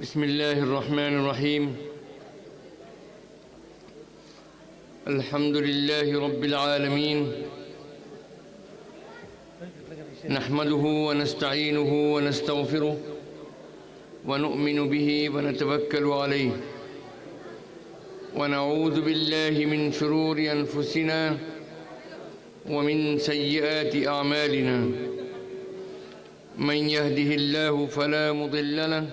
بسم الله الرحمن الرحيم. الحمد لله رب العالمين، نحمده ونستعينه ونستغفره ونؤمن به ونتوكل عليه، ونعوذ بالله من شرور أنفسنا ومن سيئات أعمالنا. من يهده الله فلا مضل له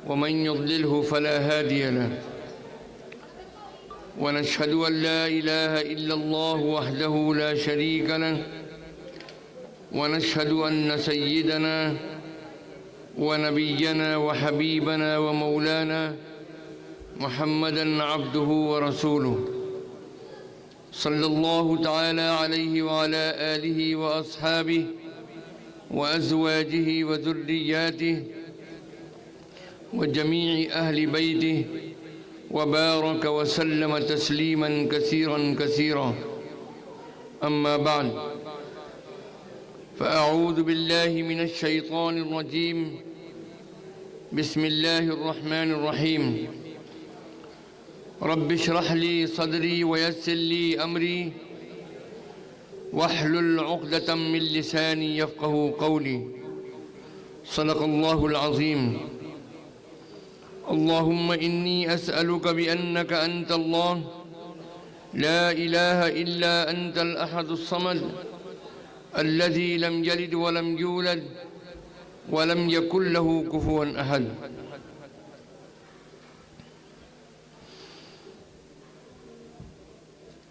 ومن يضلله فلا هادي له، ونشهد أن لا إله إلا الله وحده لا شريك له، ونشهد أن سيدنا ونبينا وحبيبنا ومولانا محمدًا عبده ورسوله، صلى الله تعالى عليه وعلى آله وأصحابه وأزواجه وذرياته وجميع أهل بيته، وبارك وسلم تسليما كثيرا كثيرا. أما بعد، فأعوذ بالله من الشيطان الرجيم. بسم الله الرحمن الرحيم. رب اشرح لي صدري ويسر لي أمري واحلل عقدة من لساني يفقه قولي. صدق الله العظيم. اللهم إني أسألك بأنك أنت الله لا إله إلا أنت الأحد الصمد الذي لم يلد ولم يولد ولم يكن له كفوا أحد.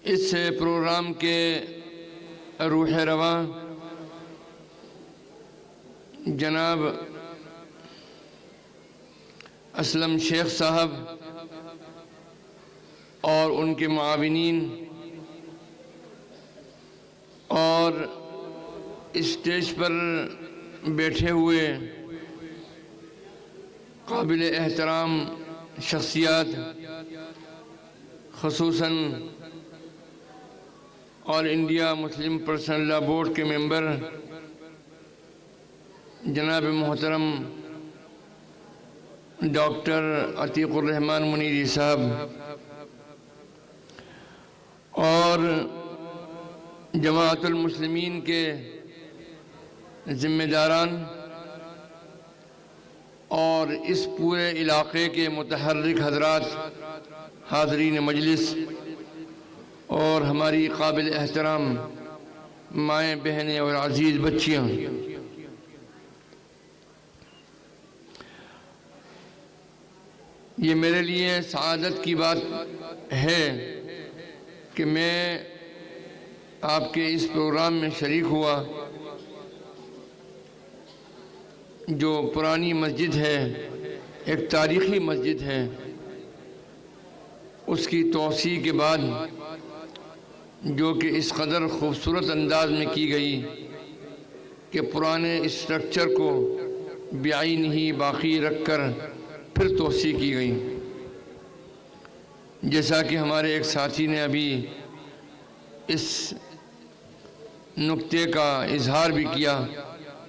اس پروگرام کے روح رواں جناب اسلم شیخ صاحب اور ان کے معاونین اور اسٹیج پر بیٹھے ہوئے قابل احترام شخصیات، خصوصاً آل انڈیا مسلم پرسنل لا بورڈ کے ممبر جناب محترم ڈاکٹر عتیق الرحمن منیری صاحب، اور جماعت المسلمین کے ذمہ داران اور اس پورے علاقے کے متحرک حضرات، حاضرین مجلس اور ہماری قابل احترام مائیں بہنیں اور عزیز بچیاں، یہ میرے لیے سعادت کی بات ہے کہ میں آپ کے اس پروگرام میں شریک ہوا، جو پرانی مسجد ہے، ایک تاریخی مسجد ہے، اس کی توسیع کے بعد جو کہ اس قدر خوبصورت انداز میں کی گئی کہ پرانے اسٹرکچر کو بعین ہی باقی رکھ کر پھر توسیع کی گئی، جیسا کہ ہمارے ایک ساتھی نے ابھی اس نقطے کا اظہار بھی کیا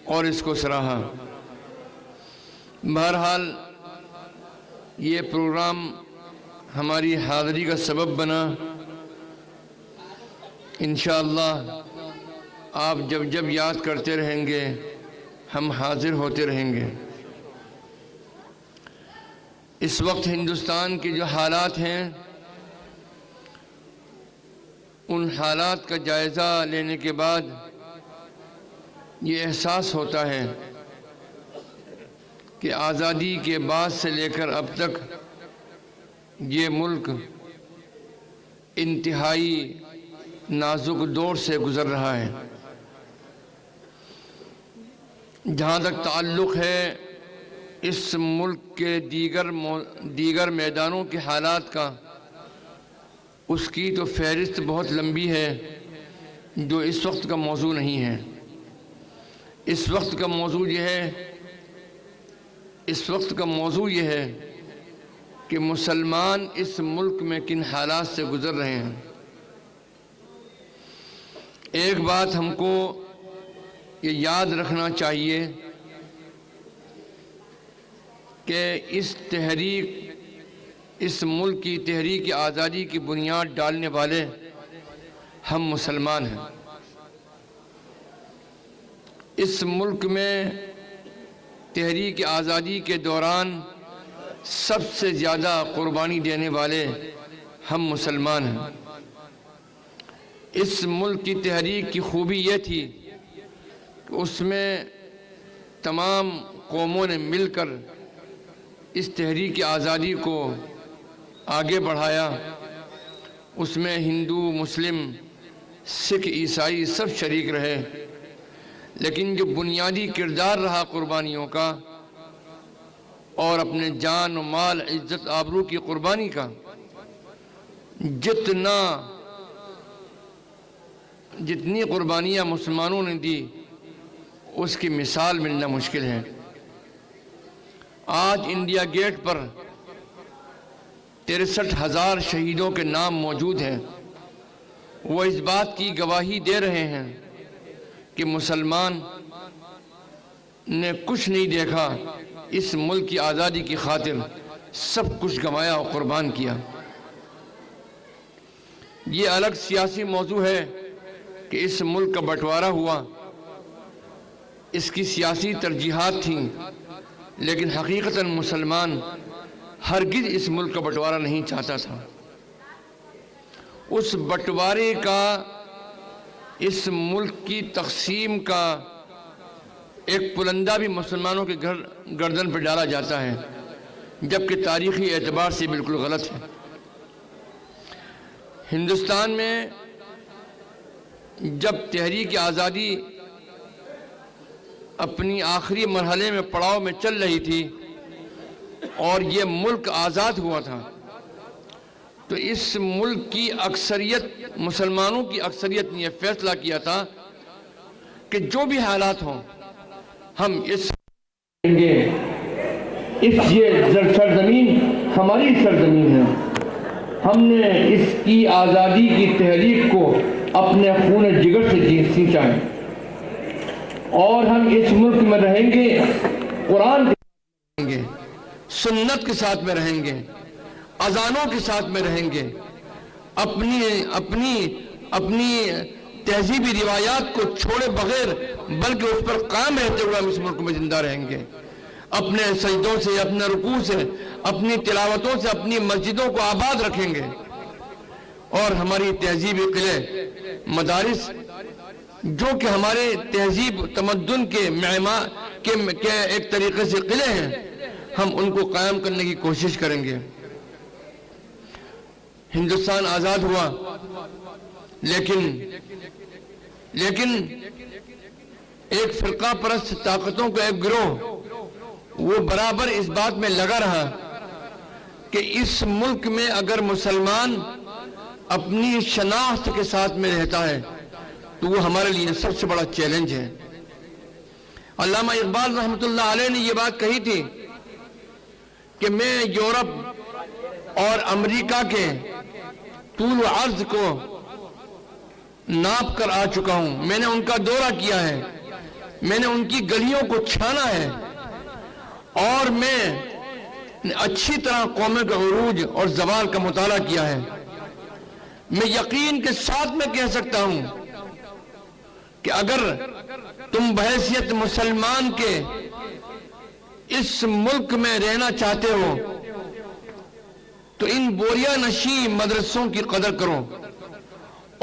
اور اس کو سراہا۔ بہرحال یہ پروگرام ہماری حاضری کا سبب بنا۔ انشاءاللہ آپ جب جب یاد کرتے رہیں گے ہم حاضر ہوتے رہیں گے۔ اس وقت ہندوستان کے جو حالات ہیں، ان حالات کا جائزہ لینے کے بعد یہ احساس ہوتا ہے کہ آزادی کے بعد سے لے کر اب تک یہ ملک انتہائی نازک دور سے گزر رہا ہے۔ جہاں تک تعلق ہے اس ملک کے دیگر میدانوں کے حالات کا، اس کی تو فہرست بہت لمبی ہے، جو اس وقت کا موضوع نہیں ہے۔ اس وقت کا موضوع یہ ہے کہ مسلمان اس ملک میں کن حالات سے گزر رہے ہیں۔ ایک بات ہم کو یہ یاد رکھنا چاہیے کہ اس ملک کی تحریک آزادی کی بنیاد ڈالنے والے ہم مسلمان ہیں۔ اس ملک میں تحریک آزادی کے دوران سب سے زیادہ قربانی دینے والے ہم مسلمان ہیں۔ اس ملک کی تحریک کی خوبی یہ تھی کہ اس میں تمام قوموں نے مل کر اس تحریک آزادی کو آگے بڑھایا۔ اس میں ہندو، مسلم، سکھ، عیسائی سب شریک رہے، لیکن جو بنیادی کردار رہا قربانیوں کا اور اپنے جان و مال، عزت آبرو کی قربانی کا، جتنی قربانیاں مسلمانوں نے دی اس کی مثال ملنا مشکل ہے۔ آج انڈیا گیٹ پر 63,000 شہیدوں کے نام موجود ہیں۔ وہ اس بات کی گواہی دے رہے ہیں کہ مسلمان نے کچھ نہیں دیکھا، اس ملک کی آزادی کی خاطر سب کچھ گنوایا اور قربان کیا۔ یہ الگ سیاسی موضوع ہے کہ اس ملک کا بٹوارا ہوا، اس کی سیاسی ترجیحات تھیں، لیکن حقیقتاً مسلمان ہرگز اس ملک کا بٹوارا نہیں چاہتا تھا۔ اس بٹوارے کا، اس ملک کی تقسیم کا ایک پلندہ بھی مسلمانوں کے گردن پر ڈالا جاتا ہے، جبکہ تاریخی اعتبار سے بالکل غلط ہے۔ ہندوستان میں جب تحریک آزادی اپنی آخری مرحلے میں پڑاؤ میں چل رہی تھی اور یہ ملک آزاد ہوا تھا، تو اس ملک کی اکثریت، مسلمانوں کی اکثریت نے یہ فیصلہ کیا تھا کہ جو بھی حالات ہوں ہم یہ سرزمین ہماری سرزمین ہے، ہم نے اس کی آزادی کی تحریک کو اپنے خون جگر سے سینچا ہے، اور ہم اس ملک میں رہیں گے، قرآن کے ساتھ رہیں گے، سنت کے ساتھ میں رہیں گے، اذانوں کے ساتھ میں رہیں گے، اپنی تہذیبی روایات کو چھوڑے بغیر بلکہ اس پر قائم رہتے ہوئے ہم اس ملک میں زندہ رہیں گے، اپنے سجدوں سے، اپنے رکوع سے، اپنی تلاوتوں سے اپنی مسجدوں کو آباد رکھیں گے، اور ہماری تہذیبی قلعے، مدارس جو کہ ہمارے تہذیب تمدن کے ایک طریقے سے قلعے ہیں، ہم ان کو قائم کرنے کی کوشش کریں گے۔ ہندوستان آزاد ہوا، لیکن ایک فرقہ پرست طاقتوں کا ایک گروہ وہ برابر اس بات میں لگا رہا کہ اس ملک میں اگر مسلمان اپنی شناخت کے ساتھ میں رہتا ہے تو وہ ہمارے لیے سب سے بڑا چیلنج ہے۔ علامہ اقبال رحمۃ اللہ علیہ نے یہ بات کہی تھی کہ میں یورپ اور امریکہ کے طول و عرض کو ناپ کر آ چکا ہوں، میں نے ان کا دورہ کیا ہے، میں نے ان کی گلیوں کو چھانا ہے، اور میں اچھی طرح قوموں کے عروج اور زوال کا مطالعہ کیا ہے۔ میں یقین کے ساتھ میں کہہ سکتا ہوں کہ اگر تم بحیثیت مسلمان کے اس ملک میں رہنا چاہتے ہو تو ان بوریا نشی مدرسوں کی قدر کرو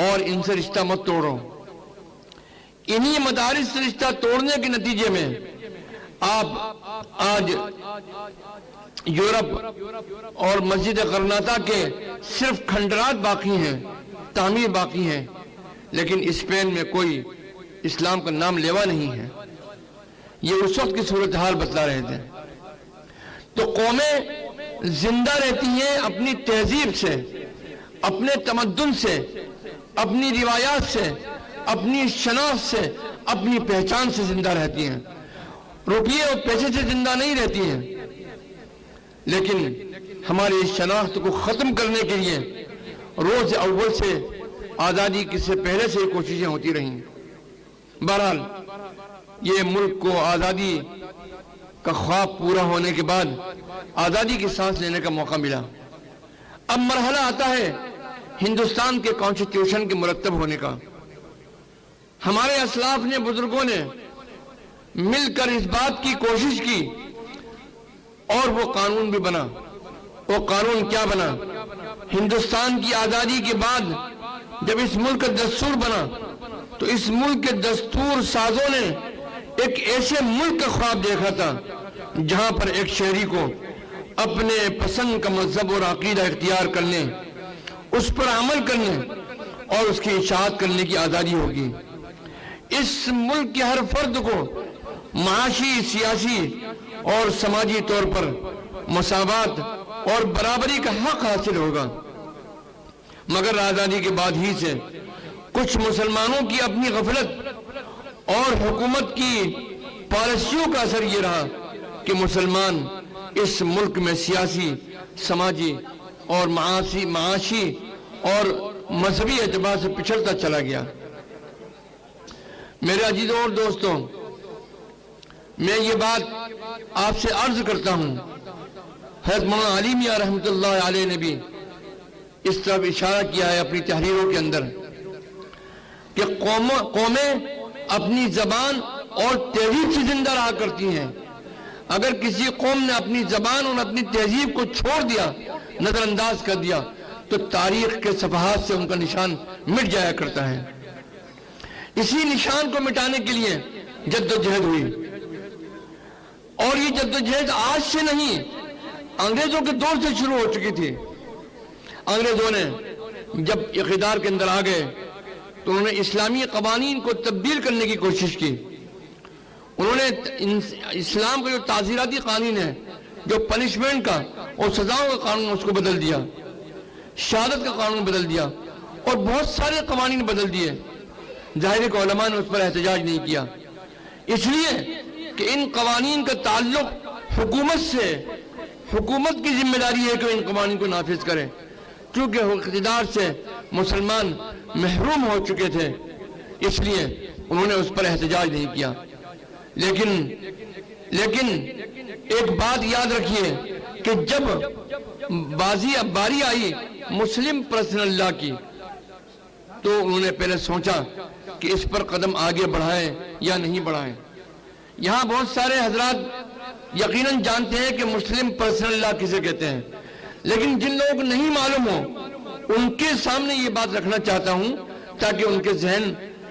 اور ان سے رشتہ مت توڑو۔ انہی مدارس سے رشتہ توڑنے کے نتیجے میں آپ آج یورپ اور مسجد غرناطہ کے صرف کھنڈرات باقی ہیں، تعمیر باقی ہیں، لیکن اسپین میں کوئی اسلام کا نام لیوا نہیں ہے۔ یہ اس وقت کی صورتحال بتلا رہے تھے۔ تو قومیں زندہ رہتی ہیں اپنی تہذیب سے، اپنے تمدن سے، اپنی روایات سے، اپنی شناخت سے، اپنی پہچان سے زندہ رہتی ہیں، روپیے اور پیسے سے زندہ نہیں رہتی ہیں۔ لیکن ہماری اس شناخت کو ختم کرنے کے لیے روز اول سے آزادی سے پہلے سے کوششیں ہوتی رہیں۔ بہرحال یہ ملک کو آزادی کا خواب پورا ہونے کے بعد آزادی کی سانس لینے کا موقع ملا۔ اب مرحلہ آتا ہے ہندوستان کے کانسٹیٹیوشن کے مرتب ہونے کا۔ ہمارے اسلاف نے، بزرگوں نے مل کر اس بات کی کوشش کی اور وہ قانون بھی بنا۔ وہ قانون کیا بنا؟ ہندوستان کی آزادی کے بعد جب اس ملک کا دستور بنا تو اس ملک کے دستور سازوں نے ایک ایسے ملک کا خواب دیکھا تھا جہاں پر ایک شہری کو اپنے پسند کا مذہب اور عقیدہ اختیار کرنے، اس پر عمل کرنے اور اس کی اطاعت کرنے کی آزادی ہوگی۔ اس ملک کے ہر فرد کو معاشی، سیاسی اور سماجی طور پر مساوات اور برابری کا حق حاصل ہوگا۔ مگر آزادی کے بعد ہی سے کچھ مسلمانوں کی اپنی غفلت اور حکومت کی پالیسیوں کا اثر یہ رہا کہ مسلمان اس ملک میں سیاسی، سماجی اور معاشی اور مذہبی اعتبار سے پچھڑتا چلا گیا۔ میرے عزیزوں اور دوستوں، میں یہ بات آپ سے عرض کرتا ہوں، حضرت مولانا علی میاں رحمۃ اللہ علیہ نے بھی اس طرف اشارہ کیا ہے اپنی تحریروں کے اندر کہ قومیں اپنی زبان اور تہذیب سے زندہ رہا کرتی ہیں۔ اگر کسی قوم نے اپنی زبان اور اپنی تہذیب کو چھوڑ دیا، نظر انداز کر دیا، تو تاریخ کے صفحات سے ان کا نشان مٹ جایا کرتا ہے۔ اسی نشان کو مٹانے کے لیے جدوجہد ہوئی، اور یہ جدوجہد آج سے نہیں، انگریزوں کے دور سے شروع ہو چکی تھی۔ انگریزوں نے جب اقتدار کے اندر آ گئے تو انہوں نے اسلامی قوانین کو تبدیل کرنے کی کوشش کی۔ انہوں نے اسلام کا جو تعزیراتی قانون ہے، جو پنشمنٹ کا اور سزاؤں کا قانون، اس کو بدل دیا، شہادت کا قانون بدل دیا اور بہت سارے قوانین بدل دیے۔ ظاہر ہے کہ علماء نے اس پر احتجاج نہیں کیا، اس لیے کہ ان قوانین کا تعلق حکومت سے، حکومت کی ذمہ داری ہے کہ ان قوانین کو نافذ کرے، کیونکہ اقتدار سے مسلمان محروم ہو چکے تھے، اس لیے انہوں نے اس پر احتجاج نہیں کیا۔ لیکن ایک بات یاد رکھیے کہ جب باری آئی مسلم پرسنل لا کی تو انہوں نے پہلے سوچا کہ اس پر قدم آگے بڑھائیں یا نہیں بڑھائیں۔ یہاں بہت سارے حضرات یقیناً جانتے ہیں کہ مسلم پرسنل لا کسے کہتے ہیں، لیکن جن لوگوں کو نہیں معلوم ہو ان کے سامنے یہ بات رکھنا چاہتا ہوں تاکہ ان کے ذہن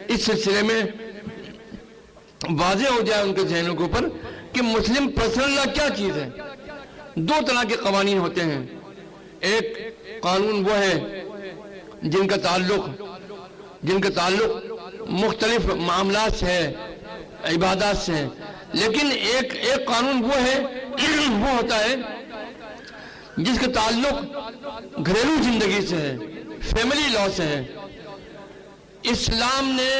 اس سلسلے میں واضح ہو جائے، ان کے ذہنوں کے اوپر کہ مسلم پرسنل لا کیا چیز ہے۔ دو طرح کے قوانین ہوتے ہیں، ایک قانون وہ ہے جن کا تعلق مختلف معاملات سے ہے، عبادات سے ہے، لیکن ایک قانون وہ ہے، وہ ہوتا ہے جس کا تعلق گھریلو زندگی سے ہے، فیملی لا سے ہے۔ اسلام نے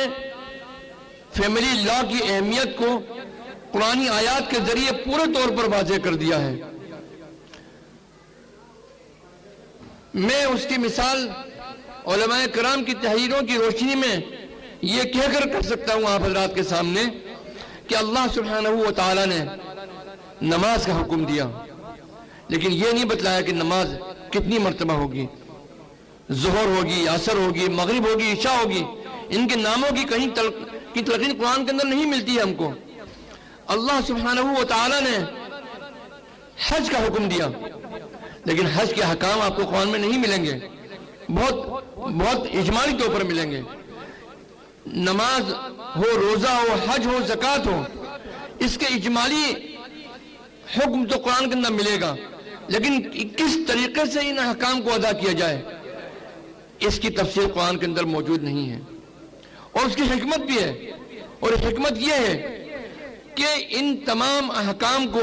فیملی لا کی اہمیت کو قرآنی آیات کے ذریعے پورے طور پر واضح کر دیا ہے۔ میں اس کی مثال علماء کرام کی تحریروں کی روشنی میں یہ کہہ کر سکتا ہوں آپ حضرات کے سامنے کہ اللہ سبحانہ و تعالی نے نماز کا حکم دیا، لیکن یہ نہیں بتلایا کہ نماز کتنی مرتبہ ہوگی، ظہر ہوگی، عصر ہوگی، مغرب ہوگی، عشاء ہوگی۔ ان کے ناموں کی کہیں کی تلقین قرآن کے اندر نہیں ملتی ہے ہم کو۔ اللہ سبحانہ و تعالی نے حج کا حکم دیا، لیکن حج کے حکام آپ کو قرآن میں نہیں ملیں گے، بہت اجمالی طور پر ملیں گے۔ نماز ہو، روزہ ہو، حج ہو، زکوٰۃ ہو، اس کے اجمالی حکم تو قرآن کے اندر ملے گا، لیکن کس طریقے سے ان احکام کو ادا کیا جائے اس کی تفصیل قرآن کے اندر موجود نہیں ہے، اور اس کی حکمت بھی ہے۔ اور حکمت یہ ہے کہ ان تمام احکام کو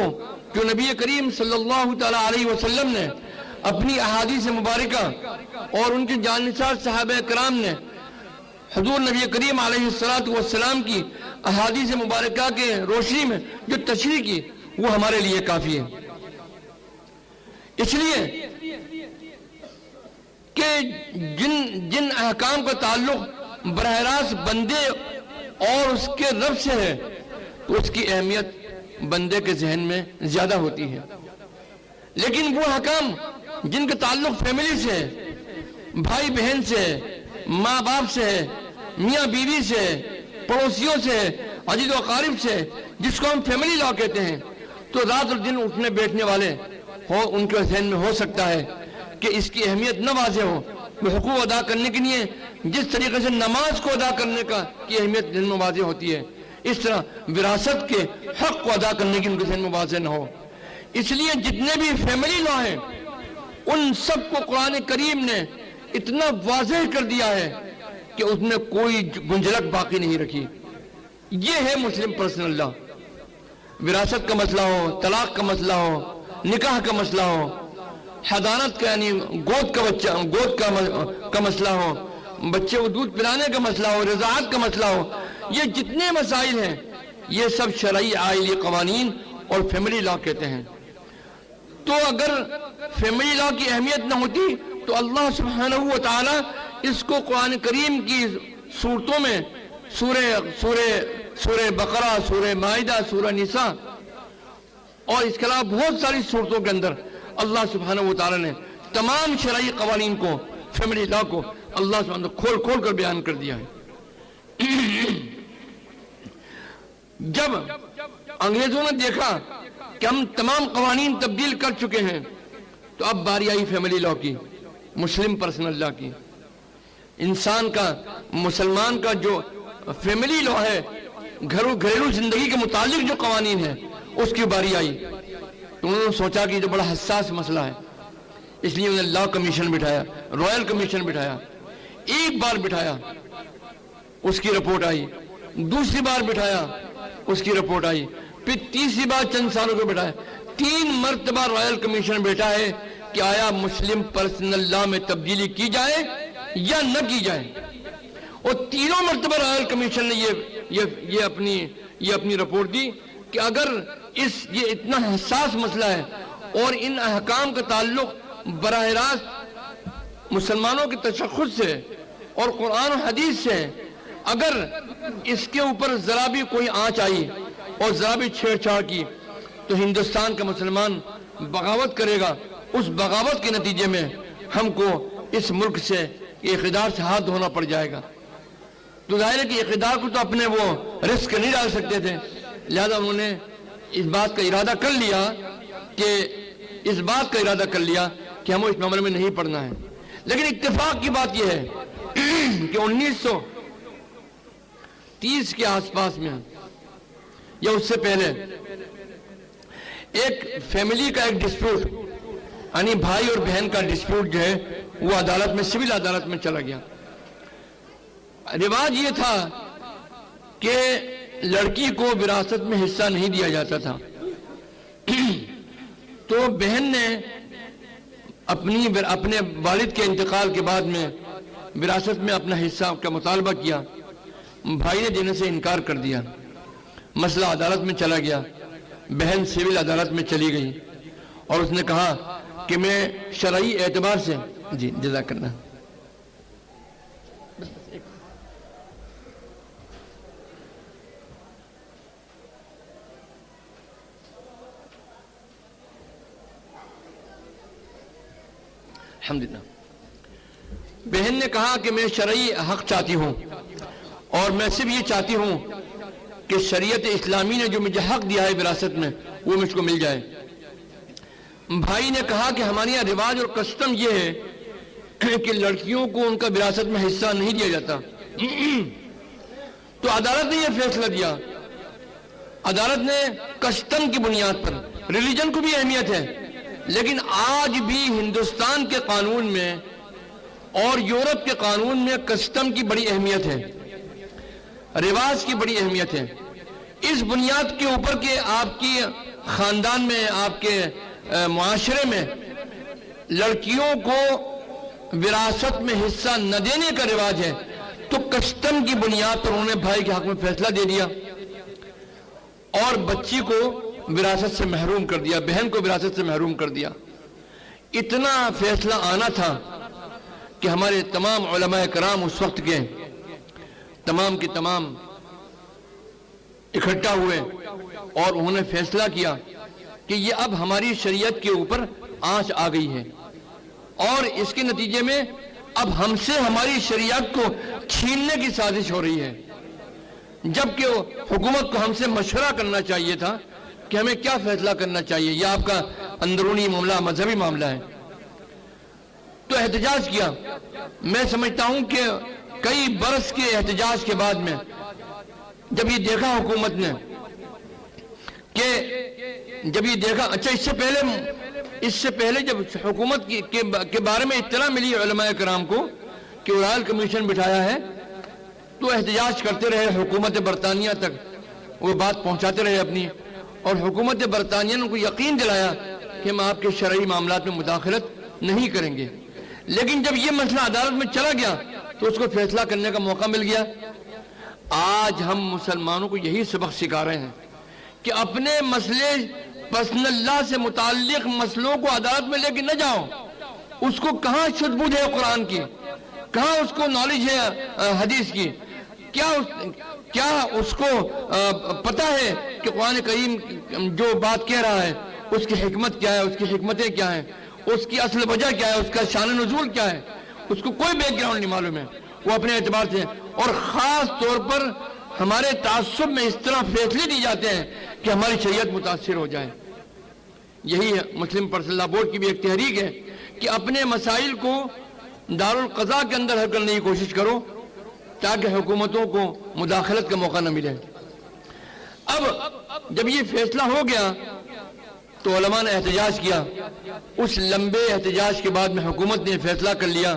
جو نبی کریم صلی اللہ تعالی علیہ وسلم نے اپنی احادیث مبارکہ اور ان کے جانشار صحابہ کرام نے حضور نبی کریم علیہ السلام کی احادیث مبارکہ کے روشنی میں جو تشریح کی، وہ ہمارے لیے کافی ہے۔ اس لیے کہ جن احکام کا تعلق براہ راست بندے اور اس کے رب سے ہے، تو اس کی اہمیت بندے کے ذہن میں زیادہ ہوتی ہے۔ لیکن وہ احکام جن کا تعلق فیملی سے ہے، بھائی بہن سے، ماں باپ سے، میاں بیوی سے، پڑوسیوں سے، عزیز و اقارب سے، جس کو ہم فیملی لا کہتے ہیں، تو رات اور دن اٹھنے بیٹھنے والے ہو ان کے ذہن میں ہو سکتا ہے کہ اس کی اہمیت نہ واضح ہو۔ وہ حقوق ادا کرنے کے لیے جس طریقے سے نماز کو ادا کرنے کی اہمیت ذہن میں واضح ہوتی ہے، اس طرح وراثت کے حق کو ادا کرنے کی ان کے ذہن میں واضح نہ ہو۔ اس لیے جتنے بھی فیملی لا ہیں ان سب کو قرآن کریم نے اتنا واضح کر دیا ہے کہ اس میں کوئی گنجلک باقی نہیں رکھی۔ یہ ہے مسلم پرسنل لا۔ وراثت کا مسئلہ ہو، طلاق کا مسئلہ ہو، نکاح کا مسئلہ ہو، حضانت کا یعنی گود کا مسئلہ ہو، بچے کو دودھ پلانے کا مسئلہ ہو، رضاعت کا مسئلہ ہو، یہ جتنے مسائل ہیں یہ سب شرعی آئلی قوانین اور فیملی لا کہتے ہیں۔ تو اگر فیملی لا کی اہمیت نہ ہوتی تو اللہ سبحانہ و تعالی اس کو قرآن کریم کی صورتوں میں سورہ بقرہ، سورہ مائدہ، سورہ نساء اور اس کے علاوہ بہت ساری صورتوں کے اندر اللہ سبحانہ و تعالی نے تمام شرعی قوانین کو، فیملی لا کو اللہ سبحانہ کھول کھول کر بیان کر دیا ہے۔ جب انگریزوں نے دیکھا کہ ہم تمام قوانین تبدیل کر چکے ہیں تو اب باری آئی فیملی لا کی، مسلم پرسنل لا کی۔ انسان کا، مسلمان کا جو فیملی لا ہے، گھریلو زندگی کے متعلق جو قوانین ہیں اس کی باری آئی تو انہوں نے سوچا کہ یہ تو بڑا حساس مسئلہ ہے، اس لیے انہوں نے لا کمیشن بٹھایا، رائل کمیشن بٹھایا۔ ایک بار بٹھایا اس کی رپورٹ آئی، دوسری بار بٹھایا اس کی رپورٹ آئی، پھر تیسری بار چند سالوں کو بٹھایا۔ 3 مرتبہ رائل کمیشن بیٹھا ہے کہ آیا مسلم پرسنل لا میں تبدیلی کی جائے یا نہ کی جائے، اور تینوں مرتبہ رائل کمیشن نے یہ اپنی رپورٹ دی کہ اگر یہ اتنا حساس مسئلہ ہے اور ان احکام کا تعلق براہ راست مسلمانوں کے تشخص سے اور قرآن و حدیث سے، اگر اس کے اوپر ذرا بھی کوئی آنچ آئی اور ذرا بھی چھیڑ چھاڑ کی تو ہندوستان کا مسلمان بغاوت کرے گا۔ اس بغاوت کے نتیجے میں ہم کو اس ملک سے اقتدار سے ہاتھ دھونا پڑ جائے گا۔ تو ظاہر ہے کہ اقتدار کو تو اپنے وہ رسک نہیں ڈال سکتے تھے، لہذا انہوں نے اس بات کا ارادہ کر لیا کہ ہمیں اس معاملے میں نہیں پڑنا ہے۔ لیکن اتفاق کی بات یہ ہے کہ 1930 کے آس پاس میں یا اس سے پہلے ایک فیملی کا ایک ڈسپیوٹ، یعنی بھائی اور بہن کا ڈسپیوٹ جو ہے وہ عدالت میں، سول عدالت میں چلا گیا۔ رواج یہ تھا کہ لڑکی کو وراثت میں حصہ نہیں دیا جاتا تھا، تو بہن نے اپنے والد کے انتقال کے بعد میں وراثت میں اپنا حصہ کا مطالبہ کیا، بھائی نے دینے سے انکار کر دیا، مسئلہ عدالت میں چلا گیا، بہن سول عدالت میں چلی گئی اور اس نے کہا کہ میں شرعی اعتبار سے، جی جزاک اللہ، الحمدللہ، بہن نے کہا کہ میں شرعی حق چاہتی ہوں اور میں صرف یہ چاہتی ہوں کہ شریعت اسلامی نے جو مجھے حق دیا ہے وراثت میں وہ مجھ کو مل جائے۔ بھائی نے کہا کہ ہمارے یہاں رواج اور کسٹم یہ ہے کہ لڑکیوں کو ان کا وراثت میں حصہ نہیں دیا جاتا۔ تو عدالت نے یہ فیصلہ دیا، عدالت نے کسٹم کی بنیاد پر، ریلیجن کو بھی اہمیت ہے لیکن آج بھی ہندوستان کے قانون میں اور یورپ کے قانون میں کسٹم کی بڑی اہمیت ہے، رواج کی بڑی اہمیت ہے، اس بنیاد کے اوپر کہ آپ کی خاندان میں، آپ کے معاشرے میں لڑکیوں کو وراثت میں حصہ نہ دینے کا رواج ہے، تو کسٹم کی بنیاد پر انہوں نے بھائی کے حق میں فیصلہ دے دیا اور بچی کو وراثت سے محروم کر دیا، بہن کو وراثت سے محروم کر دیا۔ اتنا فیصلہ آنا تھا کہ ہمارے تمام علماء کرام اس وقت کے تمام کی تمام اکٹھا ہوئے اور انہوں نے فیصلہ کیا کہ یہ اب ہماری شریعت کے اوپر آنچ آ گئی ہے اور اس کے نتیجے میں اب ہم سے ہماری شریعت کو چھیننے کی سازش ہو رہی ہے، جبکہ حکومت کو ہم سے مشورہ کرنا چاہیے تھا کہ ہمیں کیا فیصلہ کرنا چاہیے، یہ آپ کا اندرونی معاملہ، مذہبی معاملہ ہے۔ تو احتجاج کیا۔ میں سمجھتا ہوں کہ کئی برس کے احتجاج کے بعد میں جب یہ دیکھا حکومت نے کہ جب یہ دیکھا، اچھا اس سے پہلے جب حکومت کے بارے میں اطلاع ملی علماء کرام کو کہ اورائل کمیشن بٹھایا ہے، تو احتجاج کرتے رہے، حکومت برطانیہ تک وہ بات پہنچاتے رہے اپنی، اور حکومت برطانیہ نے ان کو یقین دلایا کہ ہم آپ کے شرعی معاملات میں مداخلت نہیں کریں گے۔ لیکن جب یہ مسئلہ عدالت میں چلا گیا تو اس کو فیصلہ کرنے کا موقع مل گیا۔ آج ہم مسلمانوں کو یہی سبق سکھا رہے ہیں کہ اپنے مسئلے پرسنل لا سے متعلق مسئلوں کو عدالت میں لے کے نہ جاؤ۔ اس کو کہاں شدھ بودھ ہے قرآن کی، کہاں اس کو نالج ہے حدیث کی، کیا اس کو پتہ ہے کہ قرآن کریم جو بات کہہ رہا ہے اس کی حکمت کیا ہے، اس کی حکمتیں کیا ہیں، اس کی اصل وجہ کیا ہے، اس کا شان نزول کیا ہے، اس کو کوئی بیک گراؤنڈ نہیں معلوم ہے۔ وہ اپنے اعتبار سے، اور خاص طور پر ہمارے تعصب میں اس طرح فیصلے دی جاتے ہیں کہ ہماری شریعت متاثر ہو جائے۔ یہی مسلم پرسنل لا بورڈ کی بھی ایک تحریک ہے کہ اپنے مسائل کو دارالقضاء کے اندر حل کرنے کی کوشش کرو تاکہ حکومتوں کو مداخلت کا موقع نہ ملے۔ اب جب یہ فیصلہ ہو گیا تو علماء نے احتجاج کیا۔ اس لمبے احتجاج کے بعد میں حکومت نے فیصلہ کر لیا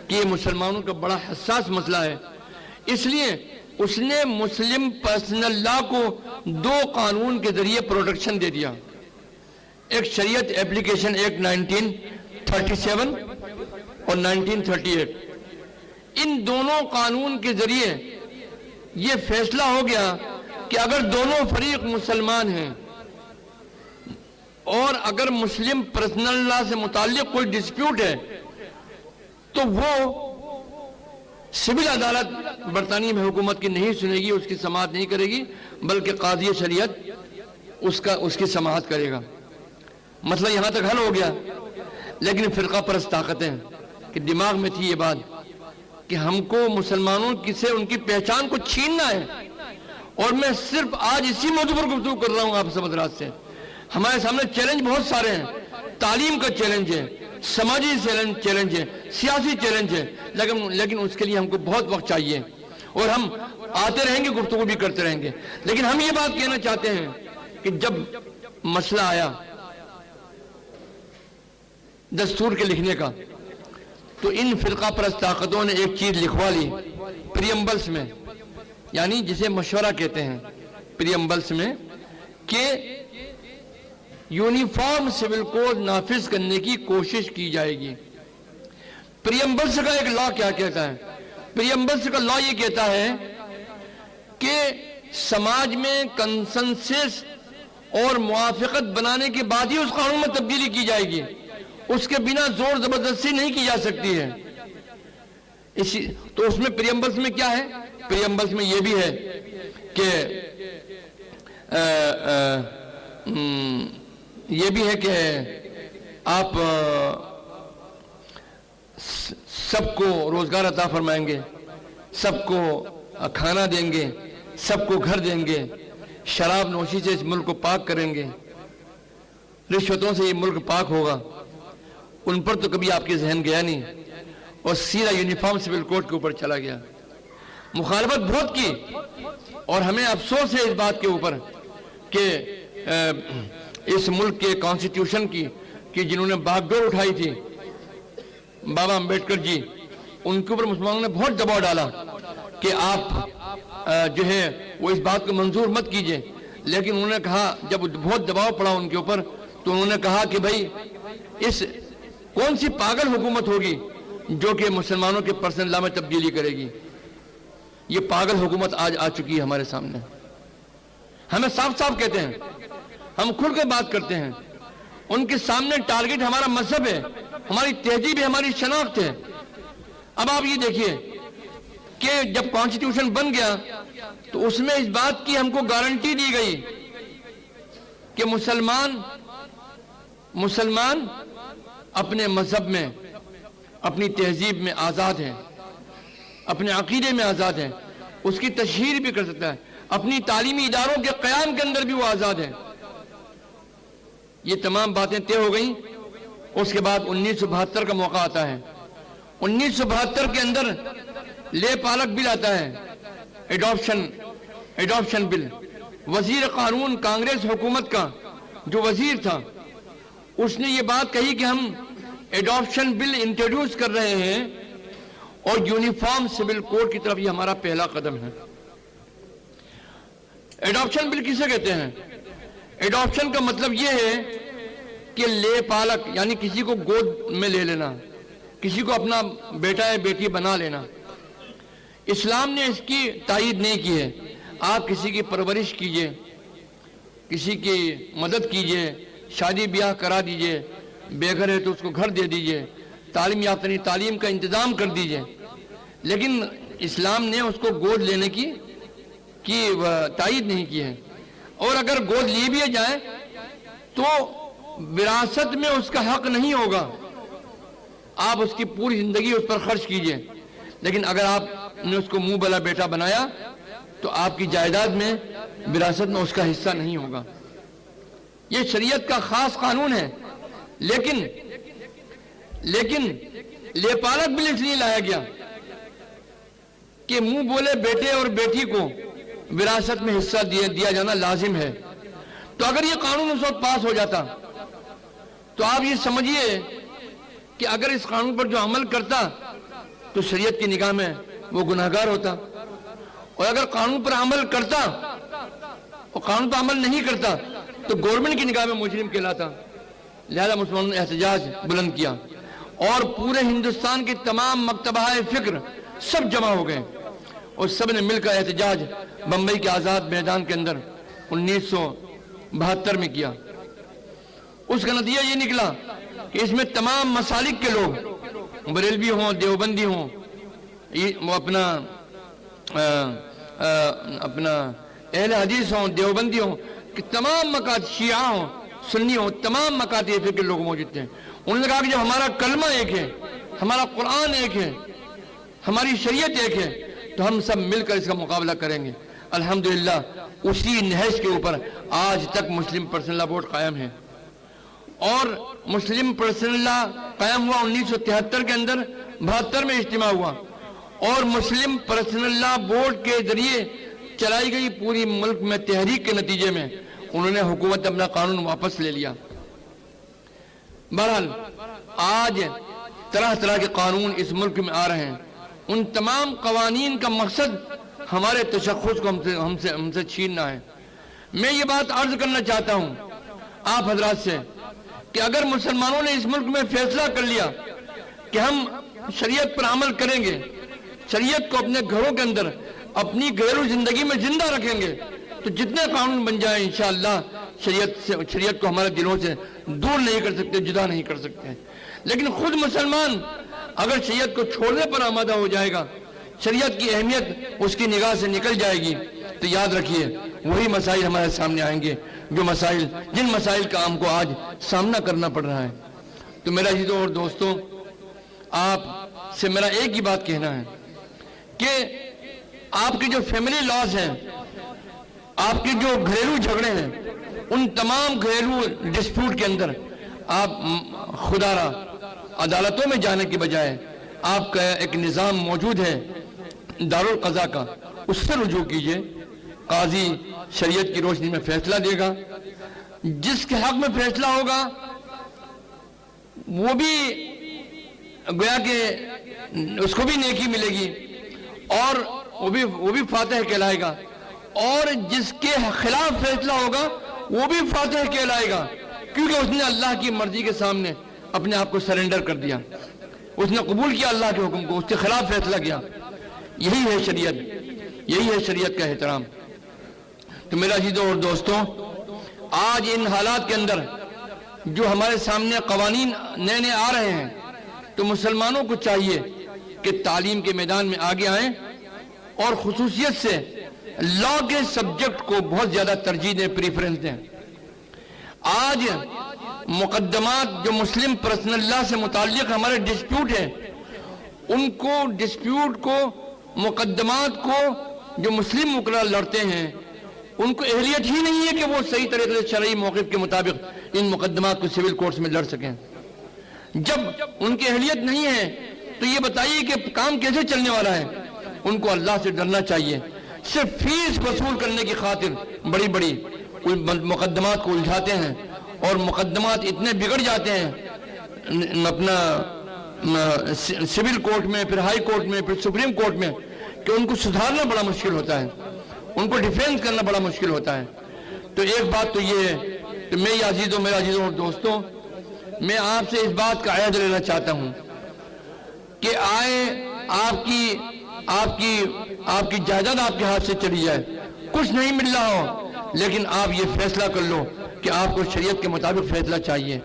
کہ یہ مسلمانوں کا بڑا حساس مسئلہ ہے، اس لیے اس نے مسلم پرسنل لا کو دو قانون کے ذریعے پروٹیکشن دے دیا۔ ایک شریعت اپلیکیشن ایکٹ 1937 اور 1938۔ ان دونوں قانون کے ذریعے یہ فیصلہ ہو گیا کہ اگر دونوں فریق مسلمان ہیں اور اگر مسلم پرسنل لا سے متعلق کوئی ڈسپیوٹ ہے تو وہ سول عدالت برطانیہ میں حکومت کی نہیں سنے گی، اس کی سماعت نہیں کرے گی، بلکہ قاضی شریعت اس کی سماعت کرے گا۔ مسئلہ یہاں تک حل ہو گیا، لیکن فرقہ پرست طاقتیں کہ دماغ میں تھی یہ بات کہ ہم کو مسلمانوں سے ان کی پہچان کو چھیننا ہے، اور میں صرف آج اسی موضوع پر گفتگو کر رہا ہوں آپ سب حضرات سے۔ ہمارے سامنے چیلنج بہت سارے ہیں، تعلیم کا چیلنج ہے، سماجی چیلنج ہے، سیاسی چیلنج ہے، لیکن اس کے لیے ہم کو بہت وقت چاہیے، اور ہم آتے رہیں گے، گفتگو بھی کرتے رہیں گے۔ لیکن ہم یہ بات کہنا چاہتے ہیں کہ جب مسئلہ آیا دستور کے لکھنے کا تو ان فرقہ پرست طاقتوں نے ایک چیز لکھوا لی پریمبلز میں، یعنی جسے مشورہ کہتے ہیں، پریمبلز میں، کہ یونیفارم سول کوڈ نافذ کرنے کی کوشش کی جائے گی۔ پریمبلز کا ایک لا کیا کہتا ہے؟ پریمبلز کا لا یہ کہتا ہے کہ سماج میں کنسنسس اور موافقت بنانے کے بعد ہی اس قانون میں تبدیلی کی جائے گی، اس کے بنا زور زبردستی نہیں کی جا سکتی ہے۔ تو اس میں پریمبلز میں کیا ہے؟ پریمبلز میں یہ بھی ہے کہ آپ سب کو روزگار عطا فرمائیں گے، سب کو کھانا دیں گے، سب کو گھر دیں گے، شراب نوشی سے اس ملک کو پاک کریں گے، رشوتوں سے یہ ملک پاک ہوگا۔ ان پر تو کبھی آپ کے ذہن گیا نہیں، اور سیدھا یونیفارم سول کوڈ کے اوپر چلا گیا۔ مخالفت بہت کی، اور ہمیں افسوس ہے اس بات کے اوپر کہ اس ملک کے کانسٹیٹیوشن کی جنہوں نے باغ ڈور اٹھائی تھی بابا امبیڈکر جی، ان کے اوپر مسلمانوں نے بہت دباؤ ڈالا کہ آپ جو ہے وہ اس بات کو منظور مت کیجئے، لیکن انہوں نے کہا، جب بہت دباؤ پڑا ان کے اوپر، تو انہوں نے کہا کہ بھائی کون سی پاگل حکومت ہوگی جو کہ مسلمانوں کے پرسنل لا میں تبدیلی کرے گی؟ یہ پاگل حکومت آج آ چکی ہے ہمارے سامنے۔ ہمیں صاف صاف کہتے ہیں، ہم کھل کے بات کرتے ہیں، ان کے سامنے ٹارگٹ ہمارا مذہب ہے، ہماری تہذیب ہے، ہماری شناخت ہے۔ اب آپ یہ دیکھیے کہ جب کانسٹیٹیوشن بن گیا تو تو اس میں اس بات کی ہم کو گارنٹی دی گئی کہ مسلمان اپنے مذہب میں، اپنی تہذیب میں آزاد ہے، اپنے عقیدے میں آزاد ہے، اس کی تشہیر بھی کر سکتا ہے، اپنی تعلیمی اداروں کے قیام کے اندر بھی وہ آزاد ہے۔ یہ تمام باتیں طے ہو گئیں۔ اس کے بعد 1972 کا موقع آتا ہے۔ 1972 کے اندر لے پالک بل آتا ہے، ایڈاپشن بل۔ وزیر قانون کانگریس حکومت کا جو وزیر تھا، اس نے یہ بات کہی کہ ہم ایڈاپشن بل انٹروڈیوس کر رہے ہیں اور یونیفارم سول کوڈ کی طرف یہ ہمارا پہلا قدم ہے۔ ایڈاپشن بل کسے کہتے ہیں؟ ایڈاپشن کا مطلب یہ ہے کہ لے پالک یعنی کسی کو گود میں لے لینا، کسی کو اپنا بیٹا یا بیٹی بنا لینا۔ اسلام نے اس کی تائید نہیں کی ہے۔ آپ کسی کی پرورش کیجئے، کسی کی مدد کیجئے، شادی بیاہ کرا دیجئے، بے گھر ہے تو اس کو گھر دے دیجئے، تعلیم یافتہ تعلیم کا انتظام کر دیجئے، لیکن اسلام نے اس کو گود لینے کی تائید نہیں کی ہے۔ اور اگر گود لی بھی جائے تو وراثت میں اس کا حق نہیں ہوگا، آپ اس کی پوری زندگی اس پر خرچ کیجئے، لیکن اگر آپ نے اس کو منہ بلا بیٹا بنایا تو آپ کی جائیداد میں وراثت میں اس کا حصہ نہیں ہوگا۔ یہ شریعت کا خاص قانون ہے، لیکن لے پالک بل اس لیے لایا گیا کہ منہ بولے بیٹے اور بیٹی کو وراثت میں حصہ دیا جانا لازم ہے۔ تو اگر یہ قانون اس وقت پاس ہو جاتا تو آپ یہ سمجھیے کہ اگر اس قانون پر جو عمل کرتا تو شریعت کی نگاہ میں وہ گناہگار ہوتا، اور اگر قانون پر عمل کرتا اور قانون پر عمل نہیں کرتا تو گورنمنٹ کی نگاہ میں مجرم کہلاتا۔ لہذا مسلمانوں نے احتجاج بلند کیا اور پورے ہندوستان کے تمام مکتبہ فکر سب جمع ہو گئے اور سب نے مل کر احتجاج بمبئی کے آزاد میدان کے اندر 1972 میں کیا۔ اس کا نتیجہ یہ نکلا کہ اس میں تمام مسالک کے لوگ، بریلوی ہوں، دیوبندی ہوں، وہ اپنا اہل حدیث ہوں، دیوبندی ہوں، کہ تمام مکاتب، شیعہ ہوں، سنی ہوں، تمام مکاتب فکر کے لوگ موجود تھے۔ انہوں نے کہا کہ جب ہمارا کلمہ ایک ہے، ہمارا قرآن ایک ہے، ہماری شریعت ایک ہے، تو ہم سب مل کر اس کا مقابلہ کریں گے۔ الحمدللہ اسی نہج کے اوپر آج تک مسلم پرسنل لا بورڈ قائم ہے، اور مسلم پرسنل لا قائم ہوا 1973 کے اندر، 72 میں اجتماع ہوا، اور مسلم پرسنل لا بورڈ کے ذریعے چلائی گئی پوری ملک میں تحریک کے نتیجے میں انہوں نے حکومت اپنا قانون واپس لے لیا۔ بہرحال آج طرح طرح کے قانون اس ملک میں آ رہے ہیں، ان تمام قوانین کا مقصد ہمارے تشخص کو ہم سے چھیننا ہے۔ میں یہ بات عرض کرنا چاہتا ہوں آپ حضرات سے کہ اگر مسلمانوں نے اس ملک میں فیصلہ کر لیا کہ ہم شریعت پر عمل کریں گے، شریعت کو اپنے گھروں کے اندر اپنی گھریلو زندگی میں زندہ رکھیں گے، تو جتنے قانون بن جائیں انشاءاللہ شریعت کو ہمارے دلوں سے دور نہیں کر سکتے، جدا نہیں کر سکتے۔ لیکن خود مسلمان اگر شریعت کو چھوڑنے پر آمادہ ہو جائے گا، شریعت کی اہمیت اس کی نگاہ سے نکل جائے گی، تو یاد رکھیے وہی مسائل ہمارے سامنے آئیں گے جن مسائل کا ہم کو آج سامنا کرنا پڑ رہا ہے۔ تو میرا عزیزوں اور دوستوں، آپ سے میرا ایک ہی بات کہنا ہے کہ آپ کے جو فیملی لاز ہیں، آپ کے جو گھریلو جھگڑے ہیں، ان تمام گھریلو ڈسپیوٹ کے اندر آپ خدا را عدالتوں میں جانے کے بجائے آپ کا ایک نظام موجود ہے دارالقضاء کا، اس سے رجوع کیجئے۔ قاضی شریعت کی روشنی میں فیصلہ دے گا، جس کے حق میں فیصلہ ہوگا وہ بھی گویا کہ اس کو بھی نیکی ملے گی، اور وہ بھی فاتح کہلائے گا، اور جس کے خلاف فیصلہ ہوگا وہ بھی فاتح کہلائے گا، کیونکہ اس نے اللہ کی مرضی کے سامنے اپنے آپ کو سرنڈر کر دیا، اس نے قبول کیا اللہ کے حکم کو، اس کے خلاف فیصلہ کیا۔ یہی ہے شریعت، یہی ہے شریعت کا احترام۔ تو میرا عزیزوں اور دوستوں، آج ان حالات کے اندر جو ہمارے سامنے قوانین نئے نئے آ رہے ہیں، تو مسلمانوں کو چاہیے کہ تعلیم کے میدان میں آگے آئیں، اور خصوصیت سے لا کے سبجیکٹ کو بہت زیادہ ترجیح دیں، پریفرنس دیں۔ آج مقدمات جو مسلم پرسنل لا سے متعلق ہمارے ڈسپیوٹ ہیں، ان کو ڈسپیوٹ کو، مقدمات کو جو مسلم وکلاء لڑتے ہیں، ان کو اہلیت ہی نہیں ہے کہ وہ صحیح طریقے سے شرعی موقف کے مطابق ان مقدمات کو سول کورٹس میں لڑ سکیں۔ جب ان کی اہلیت نہیں ہے تو یہ بتائیے کہ کام کیسے چلنے والا ہے؟ ان کو اللہ سے ڈرنا چاہیے۔ صرف فیس وصول کرنے کی خاطر بڑی بڑی مقدمات کو الجھاتے ہیں، اور مقدمات اتنے بگڑ جاتے ہیں اپنا سول کورٹ میں، پھر ہائی کورٹ میں، پھر سپریم کورٹ میں، کہ ان کو سدھارنا بڑا مشکل ہوتا ہے، ان کو ڈیفینس کرنا بڑا مشکل ہوتا ہے۔ تو ایک بات تو یہ ہے کہ میرے عزیزوں اور دوستوں، میں آپ سے اس بات کا عہد لینا چاہتا ہوں کہ آئے آپ کی جائیداد آپ کے ہاتھ سے چلی جائے، کچھ نہیں مل رہا ہو، لیکن آپ یہ فیصلہ کر لو کہ آپ کو شریعت کے مطابق فیصلہ چاہیے۔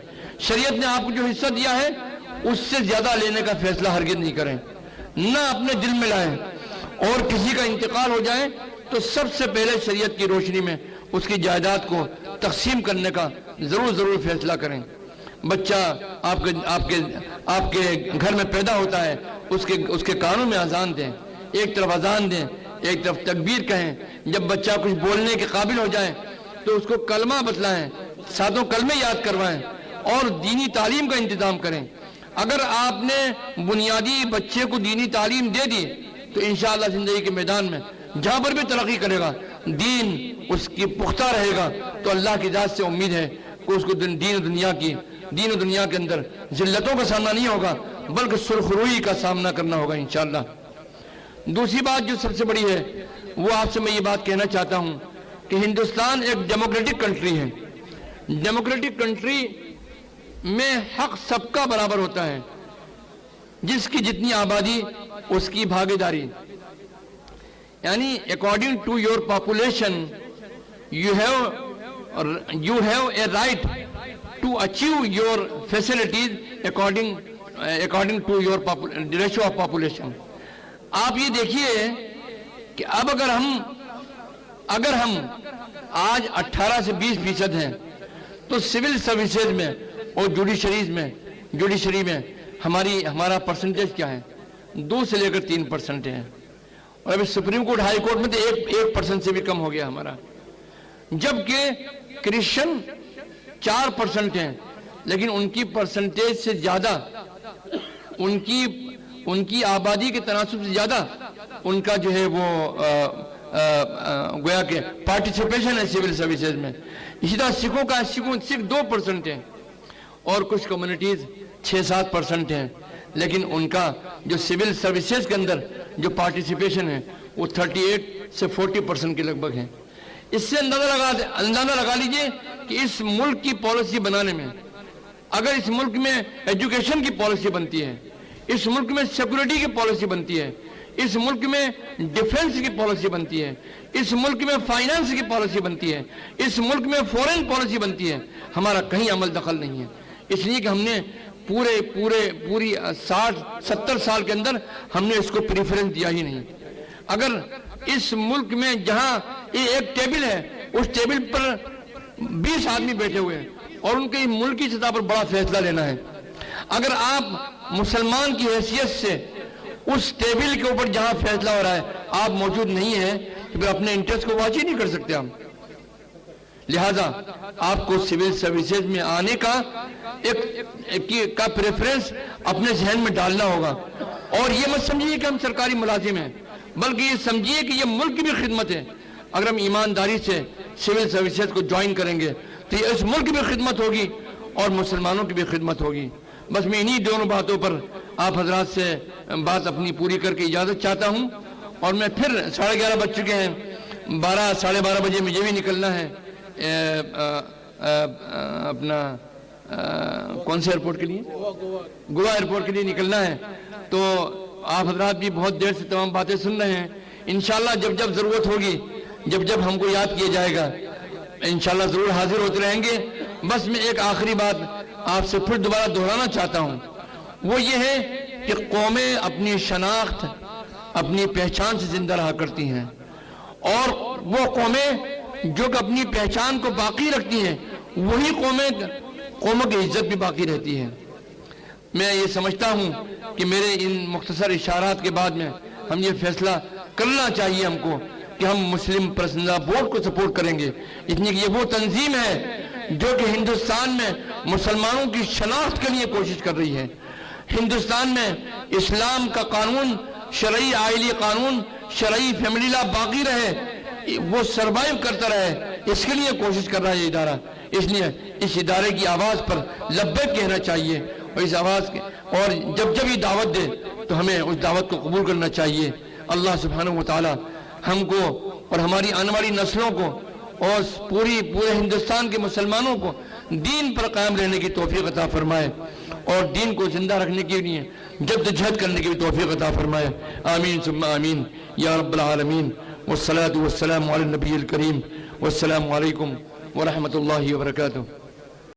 شریعت نے آپ کو جو حصہ دیا ہے اس سے زیادہ لینے کا فیصلہ ہرگز نہیں کریں، نہ اپنے دل میں لائیں، اور کسی کا انتقال ہو جائے تو سب سے پہلے شریعت کی روشنی میں اس کی جائیداد کو تقسیم کرنے کا ضرور فیصلہ کریں۔ بچہ آپ کے گھر میں پیدا ہوتا ہے، اس کے کانوں میں اذان دیں، ایک طرف اذان دیں، ایک طرف تکبیر کہیں۔ جب بچہ کچھ بولنے کے قابل ہو جائے تو اس کو کلمہ بتلائیں، ساتوں کلمے یاد کروائیں، اور دینی تعلیم کا انتظام کریں۔ اگر آپ نے بنیادی بچے کو دینی تعلیم دے دی تو انشاءاللہ زندگی کے میدان میں جہاں پر بھی ترقی کرے گا، دین اس کی پختہ رہے گا، تو اللہ کی ذات سے امید ہے کہ اس کو دین و دنیا کے اندر ذلتوں کا سامنا نہیں ہوگا، بلکہ سرخروئی کا سامنا کرنا ہوگا انشاءاللہ۔ دوسری بات جو سب سے بڑی ہے، وہ آپ سے میں یہ بات کہنا چاہتا ہوں کہ ہندوستان ایک ڈیموکریٹک کنٹری ہے۔ ڈیموکریٹک کنٹری میں حق سب کا برابر ہوتا ہے، جس کی جتنی آبادی اس کی بھاگیداری، یعنی according to your population you have a right to achieve your facilities according to your ratio of population۔ آپ یہ دیکھیے کہ اب اگر ہم آج 18 سے 20% ہیں تو سول سروسز میں اور جوڈیشری میں ہمارا پرسنٹیج کیا ہے؟ 2 سے لے کر 3% ہے، اور ابھی سپریم کورٹ ہائی کورٹ میں تو 1% سے بھی کم ہو گیا ہمارا، جبکہ کرسچن 4% ہیں، لیکن ان کی پرسنٹیج سے زیادہ، ان کی آبادی کے تناسب سے زیادہ ان کا جو ہے وہ گویا کہ پارٹیسپیشن ہے سول سروسز میں۔ اسی طرح سکھوں کا صرف 2% ہے، اور کچھ کمیونٹیز 6-7% ہیں، لیکن ان کا جو سول سروسز کے اندر جو پارٹیسپیشن ہے وہ 38 سے 40% کے لگ بھگ ہے۔ اس سے اندازہ لگا لیجئے کہ اس ملک کی پالیسی بنانے میں، اگر اس ملک میں ایجوکیشن کی پالیسی بنتی ہے، اس ملک میں سیکورٹی کی پالیسی بنتی ہے، اس ملک میں ڈیفنس کی پالیسی بنتی ہے، اس ملک میں فائنانس کی پالیسی بنتی ہے، اس ملک میں فورن پالیسی بنتی ہے، ہمارا کہیں عمل دخل نہیں ہے، اس لیے کہ ہم نے پوری 60-70 سال کے اندر ہم نے اس کو پریفرنس دیا ہی نہیں۔ اگر اس ملک میں جہاں ایک ٹیبل ہے، اس ٹیبل پر 20 آدمی بیٹھے ہوئے ہیں اور ان کے ملکی سطح پر بڑا فیصلہ لینا ہے، اگر آپ مسلمان کی حیثیت سے اس ٹیبل کے اوپر جہاں فیصلہ ہو رہا ہے آپ موجود نہیں ہیں تو پھر اپنے انٹرسٹ کو واچ ہی نہیں کر سکتے ہم۔ لہذا آپ کو سول سروسز میں آنے کا پریفرنس اپنے ذہن میں ڈالنا ہوگا، اور یہ مت سمجھیے کہ ہم سرکاری ملازم ہیں، بلکہ یہ سمجھیے کہ یہ ملک کی بھی خدمت ہے۔ اگر ہم ایمانداری سے سول سروسز کو جوائن کریں گے تو یہ اس ملک کی بھی خدمت ہوگی اور مسلمانوں کی بھی خدمت ہوگی۔ بس میں انہی دونوں باتوں پر آپ حضرات سے بات اپنی پوری کر کے اجازت چاہتا ہوں، اور میں پھر 11:30 بج چکے ہیں، 12-12:30 بجے مجھے بھی نکلنا ہے اپنا کون سے ایئرپورٹ کے لیے؟ گوا ایئرپورٹ کے لیے نکلنا ہے۔ تو آپ حضرات بھی بہت دیر سے تمام باتیں سن رہے ہیں، انشاءاللہ جب ضرورت ہوگی، جب ہم کو یاد کیا جائے گا، انشاءاللہ ضرور حاضر ہوتے رہیں گے۔ بس میں ایک آخری بات آپ سے پھر دوبارہ دہرانا چاہتا ہوں، وہ یہ ہے کہ قومیں اپنی شناخت، اپنی پہچان سے زندہ رہا کرتی ہیں، اور وہ قومیں جو کہ اپنی پہچان کو باقی رکھتی ہیں وہی قوموں کی عزت بھی باقی رہتی ہے۔ میں یہ سمجھتا ہوں کہ میرے ان مختصر اشارات کے بعد میں ہم یہ فیصلہ کرنا چاہیے ہم کو کہ ہم مسلم پسندیدہ بورڈ کو سپورٹ کریں گے، اس لیے کہ یہ وہ تنظیم ہے جو کہ ہندوستان میں مسلمانوں کی شناخت کے لیے کوشش کر رہی ہے۔ ہندوستان میں اسلام کا قانون، شرعی آئلی قانون، شرعی فیملی لا باقی رہے، وہ سروائیو کرتا رہے، اس کے لیے کوشش کر رہا ہے یہ ادارہ۔ اس لیے اس ادارے کی آواز پر لبیک کہنا چاہیے، اور اس آواز کے اور جب یہ دعوت دے تو ہمیں اس دعوت کو قبول کرنا چاہیے۔ اللہ سبحانہ وتعالی ہم کو اور ہماری آنے والی نسلوں کو اور پورے ہندوستان کے مسلمانوں کو دین پر قائم رہنے کی توفیق عطا فرمائے، اور دین کو زندہ رکھنے کے لیے جدوجہد کرنے کی بھی توفیق عطا فرمائے۔ آمین ثم آمین یا رب العالمین، والصلاة والسلام علی النبی الکریم، والسلام علیکم ورحمۃ اللہ وبرکاتہ۔